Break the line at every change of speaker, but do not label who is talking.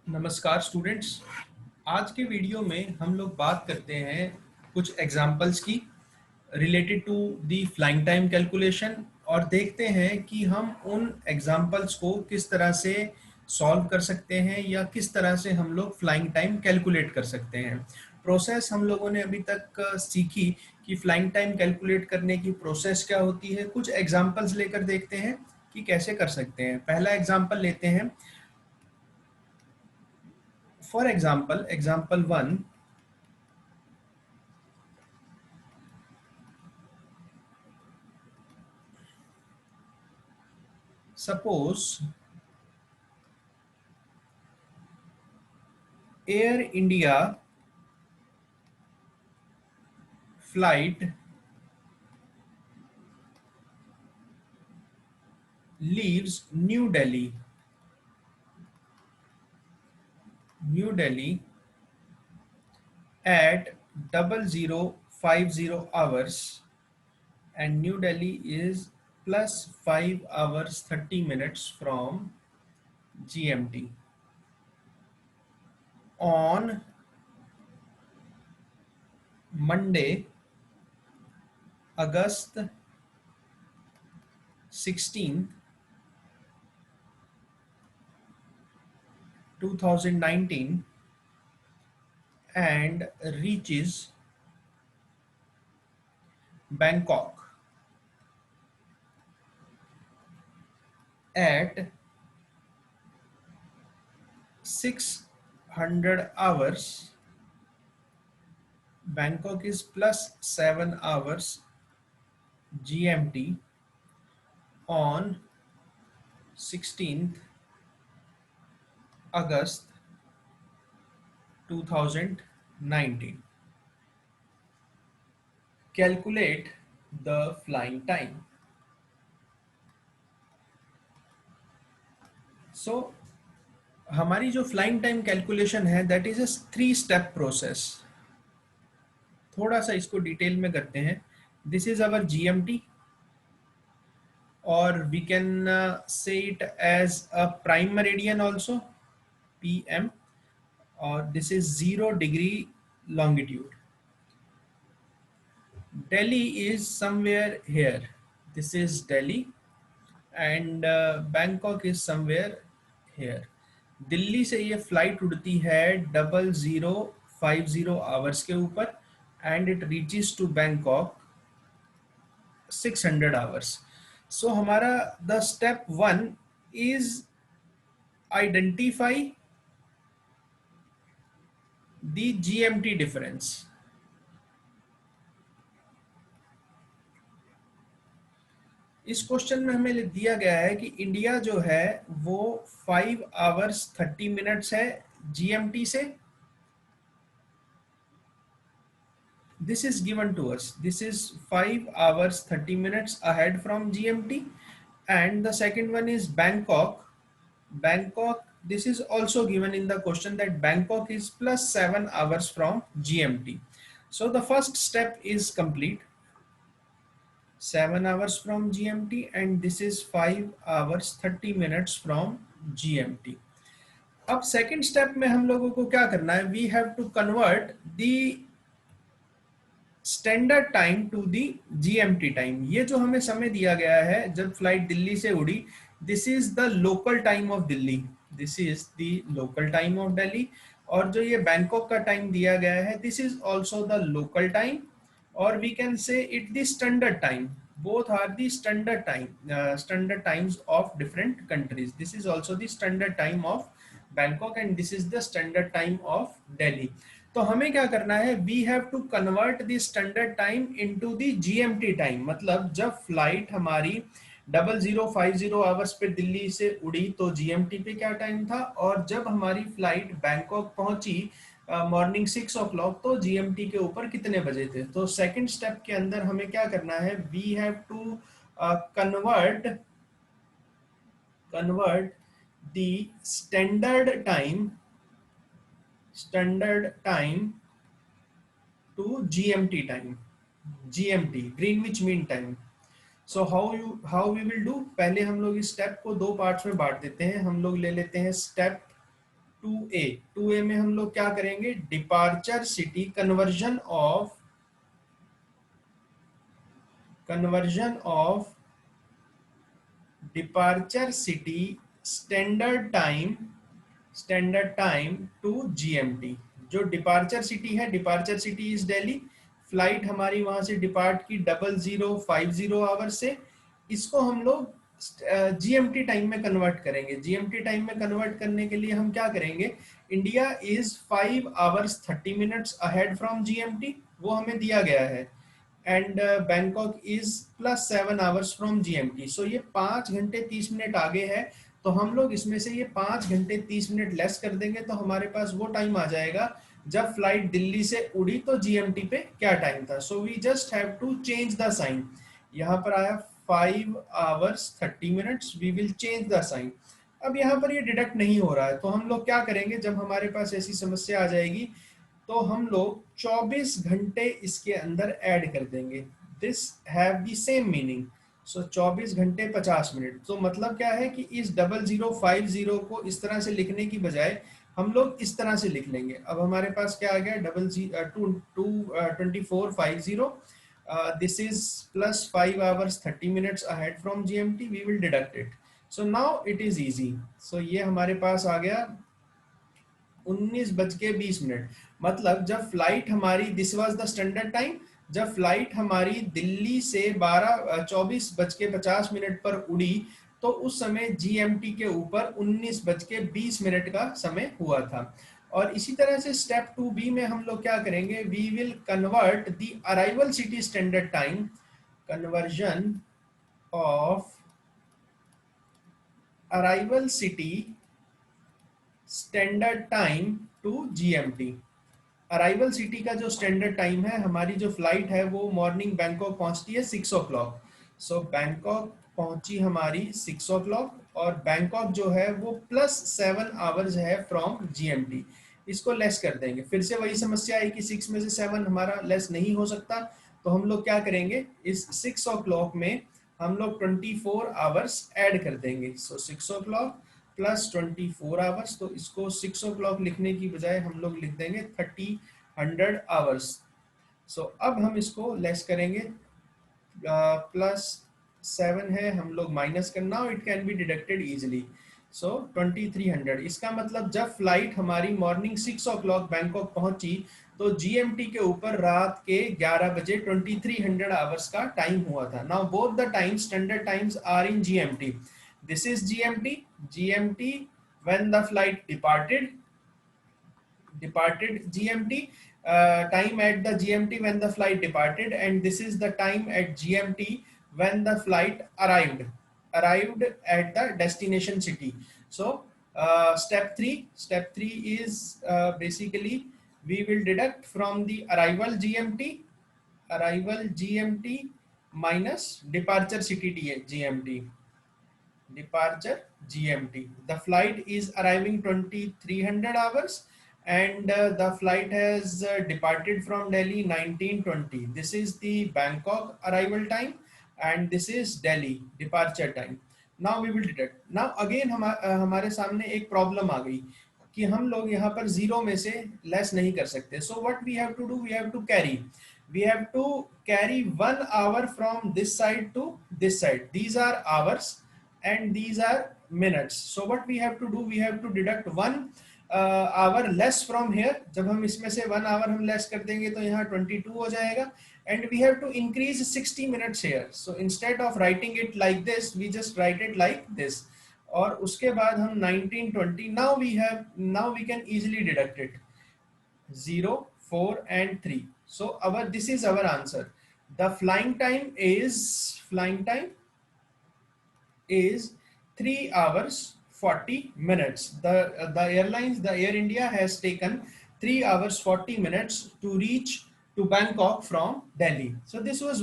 नमस्कार स्टूडेंट्स। आज के वीडियो में हम लोग बात करते हैं कुछ एग्जाम्पल्स की related to the flying time calculation और देखते हैं कि हम उन एग्जाम्पल्स को किस तरह से सॉल्व कर सकते हैं या किस तरह से हम लोग फ्लाइंग टाइम कैलकुलेट कर सकते हैं। प्रोसेस हम लोगों ने अभी तक सीखी कि फ्लाइंग टाइम कैलकुलेट करने की प्रोसेस क्या होती है। कुछ एग्जाम्पल्स लेकर देखते हैं कि कैसे कर सकते हैं। पहला एग्जाम्पल लेते हैं। For example 1, suppose Air India flight leaves New Delhi at 0050 hours, and New Delhi is plus 5 hours 30 minutes from GMT on Monday, August 16th 2019, and reaches Bangkok at 600 hours. Bangkok is plus 7 hours GMT on 16th August 2019. Calculate the flying time. So हमारी जो flying time calculation है that is a 3 step process. थोड़ा सा इसको detail में करते हैं। This is our GMT, or we can say it as a prime meridian also, PM, or this is 0 degree longitude. Delhi is somewhere here. This is Delhi, and Bangkok is somewhere here. Delhi से ये flight उड़ती है 0050 के ऊपर and it reaches to Bangkok 600 hours. So हमारा the step 1 is identify the GMT difference. इस question में हमें दिया गया है कि इंडिया जो है वो 5 hours 30 minutes है GMT से। This is given to us. This is 5 hours 30 minutes ahead from GMT, and the second one is Bangkok. This is also given in the question that Bangkok is plus 7 hours from GMT. So the first step is complete. 7 hours from GMT, and this is 5 hours 30 minutes from GMT. अब second step में हम लोगों को क्या करना है? We have to convert the standard time to the GMT time. ये जो हमें समय दिया गया है जब फ्लाइट दिल्ली से उड़ी, this is the local time of Delhi, this is the local time of Delhi. और जो ये बैंकॉक का टाइम दिया गया है, this is also the local time, और we can say it the standard time. both are the standard times of different countries. This is also the standard time of Bangkok, and this is the standard time of Delhi. तो हमें क्या करना है? We have to convert the standard time into the GMT time. मतलब जब flight हमारी 0050 पे दिल्ली से उड़ी तो जीएमटी पे क्या टाइम था, और जब हमारी फ्लाइट बैंकॉक पहुंची मॉर्निंग 6 o'clock तो जीएमटी के ऊपर कितने बजे थे। तो सेकंड स्टेप के अंदर हमें क्या करना है? We have to convert the standard time to GMT time, GMT Greenwich Mean Time. So how we will do? पहले हम लोग इस स्टेप को दो पार्ट्स में बांट देते हैं। हम लोग ले लेते हैं स्टेप 2A में हम लोग क्या करेंगे, departure city conversion of departure city standard time to GMT. जो डिपार्चर सिटी है, departure city is Delhi, flight हमारी वहां से डिपार्ट की 0050 आवर से, इसको हम लोग जीएमटी टाइम में कन्वर्ट करेंगे। जीएमटी टाइम में कन्वर्ट करने के लिए हम क्या करेंगे, India is 5 hours 30 minutes ahead from GMT, वो हमें दिया गया है, and Bangkok is +7 hours from GMT. So ये 5 घंटे 30 मिनट आगे है, तो हम लोग इसमें से ये 5 घंटे 30 मिनट लेस कर देंगे, तो हमारे पास वो टाइम आ जाएगा जब फ्लाइट दिल्ली से उड़ी तो जीएमटी पे क्या टाइम था। So we just have to change the sign. यहाँ पर आया 5 hours 30 minutes, we will change the sign. अब यहाँ पर ये डिडक्ट नहीं हो रहा है, तो हम लोग क्या करेंगे, जब हमारे पास ऐसी समस्या आ जाएगी तो हम लोग 24 घंटे इसके अंदर ऐड कर देंगे। This have the same meaning. So 24 घंटे 50 मिनट, तो मतलब क्या है कि इस 0050 को इस तरह से लिखने की बजाय हम लोग इस तरह से लिख लेंगे। अब हमारे पास क्या आ गया, 2450, this is +5 hours 30 minutes ahead from GMT, we will deduct it. So now it is easy. So ये हमारे पास आ गया 19:20। मतलब जब फ्लाइट हमारी, this was the standard time, जब फ्लाइट हमारी दिल्ली से 24:50 पर उड़ी तो उस समय जीएमटी के ऊपर 19:20 का समय हुआ था। और इसी तरह से स्टेप 2B में हम लोग क्या करेंगे, we will convert the arrival city standard time, conversion of arrival city standard time to GMT. Arrival city का जो स्टैंडर्ड टाइम है, हमारी जो फ्लाइट है वो मॉर्निंग बैंकॉक पहुंचती है 6 o'clock। सो बैंकॉक पहुंची हमारी 6 o'clock, और बैंकॉक जो है वो +7 आवर्स है फ्रॉम जीएमटी। इसको लेस कर देंगे, फिर से वही समस्या है कि 6 में से 7 हमारा लेस नहीं हो सकता, तो हम लोग क्या करेंगे, इस 6 o'clock में हम लोग 24 आवर्स ऐड कर देंगे। सो 6 o'clock +24 आवर्स, तो इसको 6 o'clock लिखने की बजाय हम लोग लिख देंगे 100 आवर्स। सो अब हम इसको लेस करेंगे, +7 है, हम लोग माइनस करना, it can be deducted easily. So 2300। इसका मतलब जब फ्लाइट हमारी मॉर्निंग 6 o'clock बैंकॉक पहुंची तो जीएमटी के ऊपर रात के 11 बजे 2300 आवर्स का टाइम हुआ था। Now both the time standard times are in GMT. This is GMT when the flight departed GMT, time at the GMT when the flight departed, and this is the time at GMT when the flight arrived at the destination city. So step 3 is basically we will deduct from the arrival GMT minus departure city GMT. Departure GMT. The flight is arriving 2300 hours, and the flight has departed from Delhi 1920. This is the Bangkok arrival time, and this is Delhi departure time. Now we will deduct. Now again हमारे सामने एक problem आ गई कि हम लोग यहाँ पर 0 में से लेस नहीं कर सकते। So what we have to do, we have to carry 1 hour from this side to this side. These are hours and these are minutes. So what we have to do, we have to deduct 1 hour less from here. जब हम इसमें से 1 hour हम less कर देंगे तो यहाँ 22 हो जाएगा, and we have to increase 60 minutes here. So instead of writing it like this, we just write it like this. और उसके बाद हम 1920, now we can easily deduct it, 0, 4 and 3. So this is our answer. The flying time is 3 hours 40 minutes. The Air India has taken 3 hours 40 minutes to reach to Bangkok from Delhi. So this was one